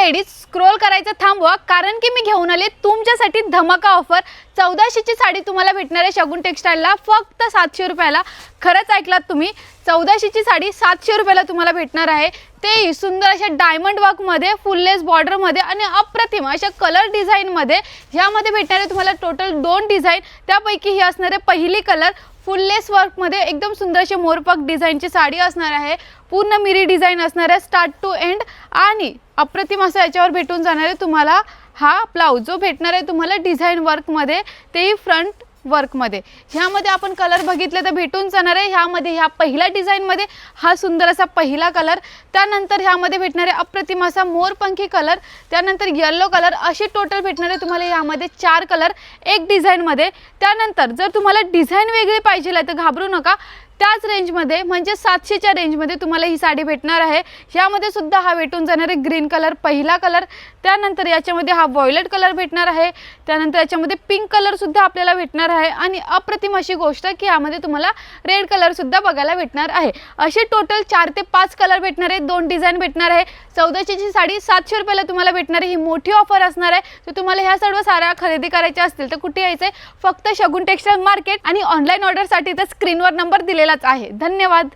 Ladies scroll करायचं थांबवा, कारण की मी घेऊन आले तुमच्यासाठी धमाका ऑफर। 1400 ची साडी तुम्हाला भेटणार आहे शगुन टेक्सटाईलला फक्त 700 रुपयाला। खरंच ऐकलात तुम्ही, 1400 ची साडी 700 रुपयाला तुम्हाला भेटणार आहे। ते सुंदर अशा डायमंड वर्क मध्ये, फुललेस बॉर्डर मध्ये आणि अप्रतिम अशा कलर डिझाइन मध्ये यामध्ये भेटणार आहे तुम्हाला टोटल 2 डिझाइन। त्यापैकी ही असणार आहे पहिली कलर फुललेस वर्क मध्ये एकदम सुंदर अशी मोरपंख डिझाइनची साडी असणार आहे। पूर्ण मिरी डिझाइन असणार आहे स्टार्ट टू एंड आणि अप्रतिम असं याच्यावर भेटून जाणार आहे तुम्हाला हा ब्लाउज जो भेटणार आहे तुम्हाला डिझाइन वर्क मध्ये, तेही फ्रंट वर्क मध्ये। ह्यामध्ये आपण कलर बघितले तर भेटून जाणार आहे ह्यामध्ये ह्या पहिल्या डिझाइन मध्ये हा सुंदर असा पहिला कलर, त्यानंतर ह्यामध्ये भेटणार आहे अप्रतिम असा मोरपंखी कलर, त्यानंतर येलो कलर, असे टोटल भेटणार आहे तुम्हाला ह्यामध्ये 4 कलर एक डिझाइन मध्ये। त्यानंतर जर तुम्हाला डिझाइन वेगळी पाहिजे तर घाबरू नका, त्याच रेंज मध्ये म्हणजे 700 च्या रेंज मध्ये तुम्हाला ही साडी भेटणार आहे। ह्यामध्ये सुद्धा हा भेटून जाणार आहे ग्रीन कलर पहिला कलर, त्यानंतर याच्यामध्ये हा व्हायलेट कलर भेटणार आहे, त्यानंतर याच्यामध्ये पिंक कलर सुद्धा आपल्याला भेटणार आहे आणि अप्रतिम अशी गोष्ट की यामध्ये तुम्हाला रेड कलर सुद्धा बघायला भेटणार आहे। असे टोटल 4 ते 5 कलर भेटणार आहे, 2 डिझाइन भेटणार आहे। 1400 ची साडी 700 रुपयाला तुम्हाला भेटणार आहे। ही मोठी ऑफर असणार आहे। तर तुम्हाला ह्या सर्व साड्या खरेदी करायच्या असतील तर कुठे यायचंय, फक्त शगुन टेक्सटाईल मार्केट आणि ऑनलाइन ऑर्डर साठी तर स्क्रीनवर नंबर दिलेलाच आहे। धन्यवाद।